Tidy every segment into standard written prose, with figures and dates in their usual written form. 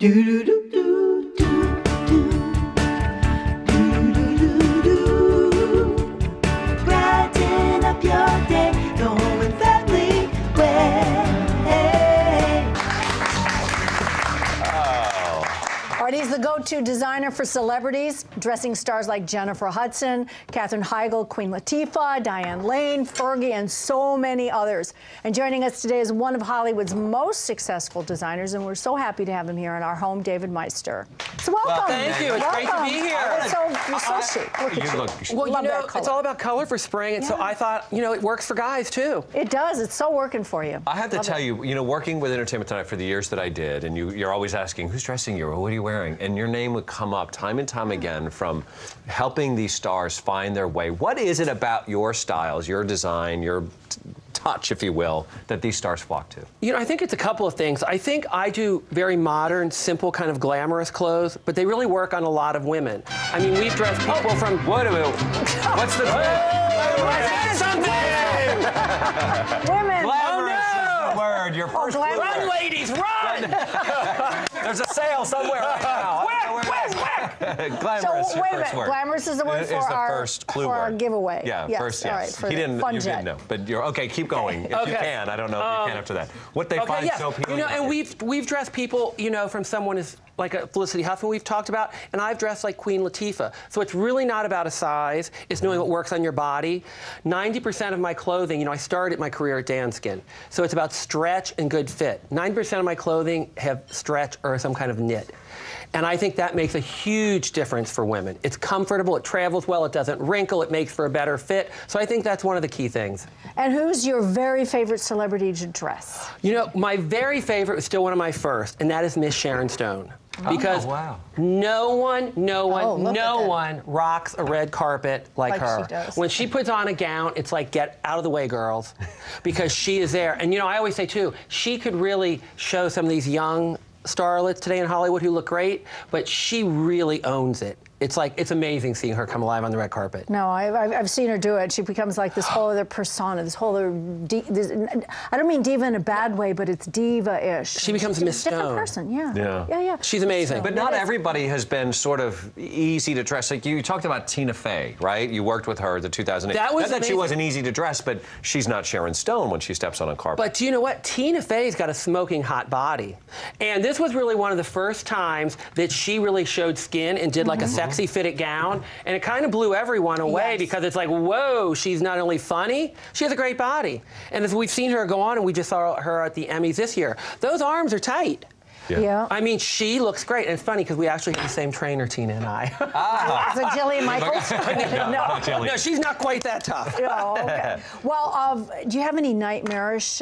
Do do do do do do. Do do do do. Brighten up your day, the home and family way. All right, he's the go-to designer for celebrities, dressing stars like Jennifer Hudson, Katherine Heigl, Queen Latifah, Diane Lane, Fergie, and so many others. And joining us today is one of Hollywood's most successful designers, and we're so happy to have him here in our home, David Meister. So welcome. Well, thank you. It's great to be here. You're so chic. Look at you. Well, Love you know, that color. it's all about color for spring, and so I thought, you know, it works for guys, too. It does. It's so working for you. I have to tell you, you know, working with Entertainment Tonight for the years that I did, and you're always asking, who's dressing you, or what are you wearing? And your name would come up time and time again from helping these stars find their way. What is it about your styles, your design, your touch, if you will, that these stars flock to? You know, I think it's a couple of things. I think I do very modern, simple, kind of glamorous clothes, but they really work on a lot of women. I mean, we've dressed people from... Wait a minute. What's the... I said something! Women. Glamorous is the word. Your first glamorous. Run, ladies, run! There's a sale somewhere right now. Glamorous, So, your wait a first minute. word. Glamorous is the word for Is the our, first clue for our word. giveaway. Yeah, yes. first, All yes. right, for He the didn't, fun you jet. didn't know, but you're, okay, keep going. If you can, I don't know if you can after that. What they find yeah. so appealing. You know, and we've dressed people, you know, from someone as like a Felicity Huffman we've talked about, and I've dressed like Queen Latifah. So it's really not about a size, it's knowing what works on your body. 90% of my clothing, you know, I started my career at Danskin, so it's about stretch and good fit. 90% of my clothing have stretch or some kind of knit. And I think that makes a huge difference for women. It's comfortable, it travels well, it doesn't wrinkle, it makes for a better fit. So I think that's one of the key things. And who's your very favorite celebrity to dress? You know, my very favorite is still one of my first, and that is Miss Sharon Stone. Because no one rocks a red carpet like her. She does. When she puts on a gown, it's like, get out of the way, girls, because she is there. And, you know, I always say, too, she could really show some of these young starlets today in Hollywood who look great, but she really owns it. It's like, it's amazing seeing her come alive on the red carpet. No, I've seen her do it. She becomes like this whole other persona, this whole other, I don't mean diva in a bad way, but it's diva-ish. She becomes Miss Stone. Different person, yeah. She's amazing. But not everybody has been sort of easy to dress. Like you talked about Tina Fey, right? You worked with her, the 2008. That was not that she amazing. wasn't easy to dress, but she's not Sharon Stone when she steps on a carpet. But do you know what? Tina Fey's got a smoking hot body. And this was really one of the first times that she really showed skin and did like a sexy fitted gown. And it kind of blew everyone away because it's like, whoa, she's not only funny, she has a great body. And as we've seen her go on, and we just saw her at the Emmys this year, those arms are tight. Yeah. I mean, she looks great. And it's funny because we actually have the same trainer, Tina and I. So Jillian Michaels? No, she's not quite that tough. Oh, okay. Well, do you have any nightmarish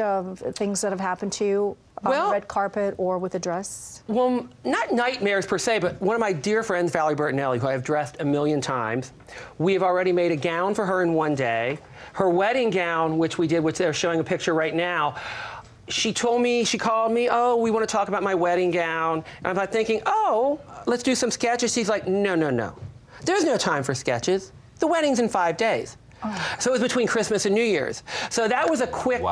things that have happened to you on the red carpet or with a dress? Well, not nightmares per se, but one of my dear friends, Valerie Bertinelli, who I have dressed a million times, we have already made a gown for her in one day. Her wedding gown, which we did, which they're showing a picture right now, she told me, she called me, oh, we want to talk about my wedding gown. And I'm like thinking, oh, let's do some sketches. She's like, no, no, no. There's no time for sketches. The wedding's in 5 days. So it was between Christmas and New Year's. So that was a quick,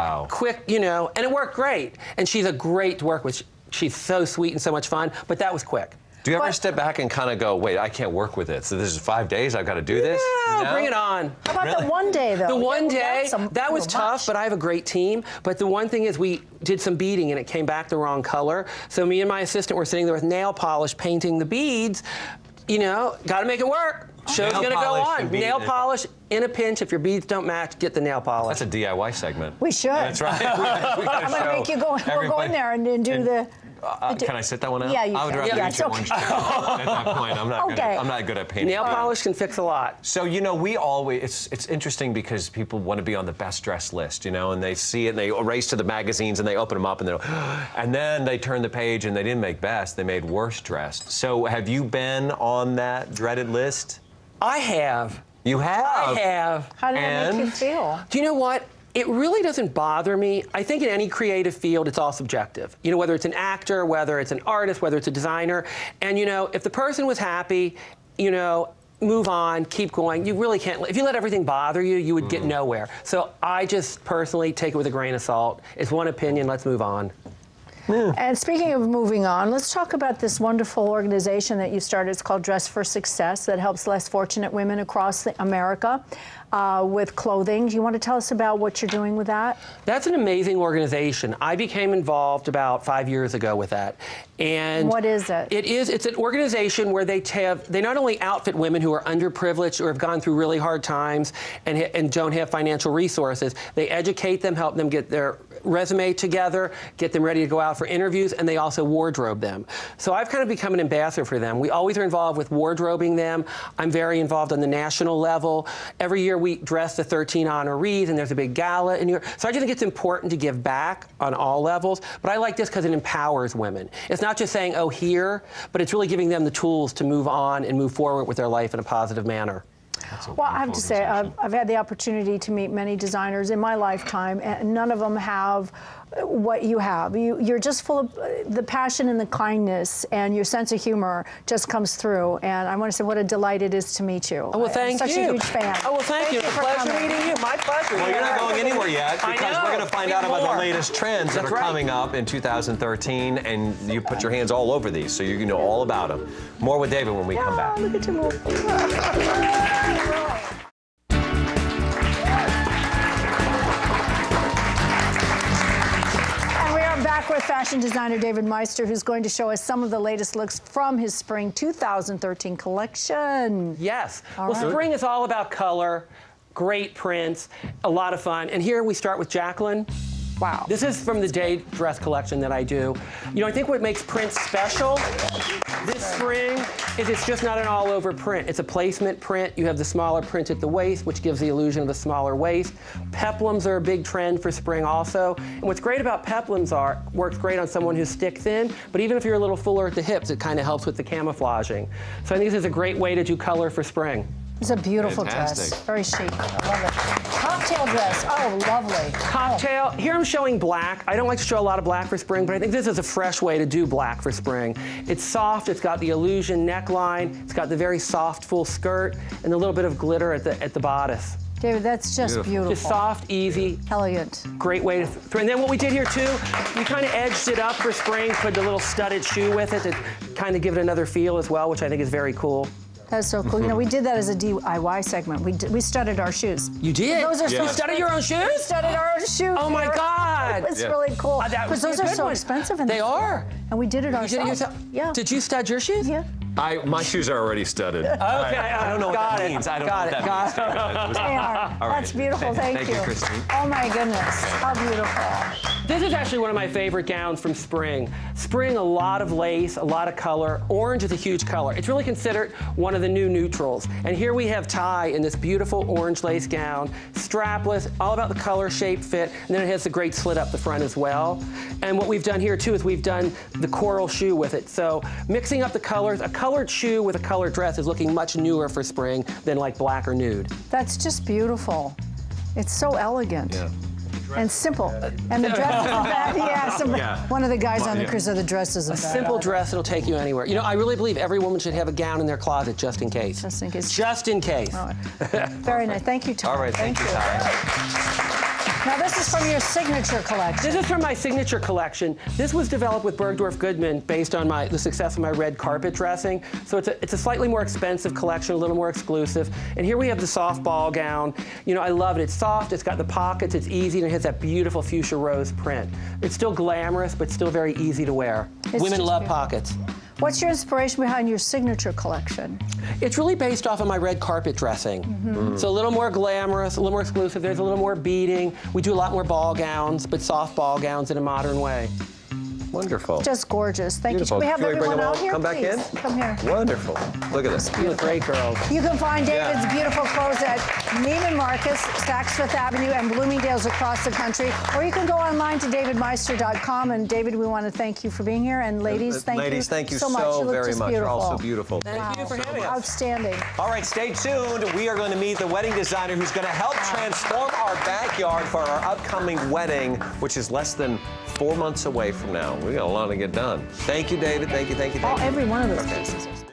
you know, and it worked great. And she's a great to work with. She's so sweet and so much fun, but that was quick. Do you ever step back and kind of go, wait, I can't work with it. So this is 5 days, I've got to do this? No, bring it on. How about the one day, though? The one day, that was tough, but I have a great team. But the one thing is we did some beading, and it came back the wrong color. So me and my assistant were sitting there with nail polish painting the beads. You know, got to make it work. Show's going to go on. Nail polish, in a pinch. If your beads don't match, get the nail polish. That's a DIY segment. We should. That's right. I'm going to make you go, we'll go in there and do the... Can I sit that one out? Yeah, you I would can. rather eat your orange juice. At that point, I'm not good at painting. Nail polish can fix a lot. So, you know, we always, it's interesting because people want to be on the best dressed list, you know, and they see it and they race to the magazines and they open them up and and then they turn the page and they didn't make best, they made worst dressed. So have you been on that dreaded list? I have. You have? I have. How did that make you feel? Do you know what? It really doesn't bother me. I think in any creative field, it's all subjective. You know, whether it's an actor, whether it's an artist, whether it's a designer. And, you know, if the person was happy, you know, move on, keep going. You really can't. If you let everything bother you, you would get nowhere. So I just personally take it with a grain of salt. It's one opinion. Let's move on. And speaking of moving on, let's talk about this wonderful organization that you started. It's called Dress for Success, that helps less fortunate women across America with clothing. Do you want to tell us about what you're doing with that? That's an amazing organization. I became involved about 5 years ago with that. And what is it? It's an organization where they not only outfit women who are underprivileged or have gone through really hard times and don't have financial resources. They educate them, help them get their resume together, get them ready to go out for interviews, and they also wardrobe them. So I've kind of become an ambassador for them. We always are involved with wardrobing them. I'm very involved on the national level. Every year we dress the 13 honorees, and there's a big gala in New York. So I just think it's important to give back on all levels. But I like this because it empowers women. It's not just saying, oh, here, but it's really giving them the tools to move on and move forward with their life in a positive manner. Well, I have to say, I've had the opportunity to meet many designers in my lifetime, and none of them have what you have. You're just full of the passion and the kindness, and your sense of humor just comes through. And I want to say what a delight it is to meet you. Oh, well, thank you. Such a huge fan. Oh, well, thank you. Pleasure meeting you. My pleasure. Well, you're not going anywhere yet because we're going to find out about the latest trends that are coming up in 2013, and you put your hands all over these, so you can know all about them. More with David when we come back. Look at you move. Back with fashion designer David Meister, who's going to show us some of the latest looks from his spring 2013 collection. Yes. Spring is all about color, great prints, a lot of fun. And here we start with Jacqueline. Wow. This is from the day dress collection that I do. You know, I think what makes prints special this spring is it's just not an all-over print. It's a placement print. You have the smaller print at the waist, which gives the illusion of a smaller waist. Peplums are a big trend for spring also. And what's great about peplums works great on someone who's stick thin, but even if you're a little fuller at the hips, it kind of helps with the camouflaging. So I think this is a great way to do color for spring. It's a beautiful dress. Very chic. I love it. Cocktail dress. Oh, lovely. Cocktail. Here I'm showing black. I don't like to show a lot of black for spring, but I think this is a fresh way to do black for spring. It's soft. It's got the illusion neckline. It's got the very soft full skirt and a little bit of glitter at the bodice. David, that's just beautiful. Just soft, easy. Elegant. Great way to throw. And then what we did here too, we kind of edged it up for spring, put a little studded shoe with it to kind of give it another feel as well, which I think is very cool. That's so cool. You know, we did that as a DIY segment. We studded our shoes. You did? Those are You studded your own shoes? We studded our own shoes. Oh my God. It's really cool. Because those are so expensive. They are. And we did it ourselves. You did it yourself? Yeah. Did you stud your shoes? Yeah. My shoes are already studded. Okay. I don't know what that means. I don't know what that means. They are. All right. That's beautiful. Thank you. Christine. Oh my goodness. How beautiful. This is actually one of my favorite gowns from spring. Spring, a lot of lace, a lot of color. Orange is a huge color. It's really considered one of the new neutrals. And here we have Ty in this beautiful orange lace gown, strapless, all about the color, shape, fit, and then it has the great slit up the front as well. And what we've done here too is we've done the coral shoe with it. So mixing up the colors, a colored shoe with a colored dress is looking much newer for spring than like black or nude. That's just beautiful. It's so elegant. Yeah. And simple. And the dress isn't bad. Yeah, one of the guys on the cruise said the dress isn't bad. A simple dress, it'll take you anywhere. You know, I really believe every woman should have a gown in their closet just in case. Just in case. Just in case. All right. Very nice. Thank you, Tom. All right, thank you, Tom. Now, this is from your signature collection. This is from my signature collection. This was developed with Bergdorf Goodman based on the success of my red carpet dressing. So it's a slightly more expensive collection, a little more exclusive. And here we have the soft ball gown. You know, I love it. It's soft, it's got the pockets, it's easy, and it has that beautiful fuchsia rose print. It's still glamorous, but still very easy to wear. Women love pockets. What's your inspiration behind your signature collection? It's really based off of my red carpet dressing. So a little more glamorous, a little more exclusive. There's a little more beading. We do a lot more ball gowns, but soft ball gowns in a modern way. Wonderful. Just gorgeous. Thank Beautiful. you. Can we have Can we bring everyone them all? out here, Come back please? in? Come here. Wonderful. Look at this. You look great, girls. You can find David's beautiful clothes at Neiman Marcus, Saks Fifth Avenue, and Bloomingdale's across the country. Or you can go online to davidmeister.com. And David, we want to thank you for being here. And ladies, thank you so much. You look very just much. beautiful. You're all so beautiful. Thank you for having us. Outstanding. All right, stay tuned. We are going to meet the wedding designer who's going to help transform our backyard for our upcoming wedding, which is less than 4 months away from now. We got a lot to get done. Thank you, David. Thank you, thank you, thank you. Every one of those pieces.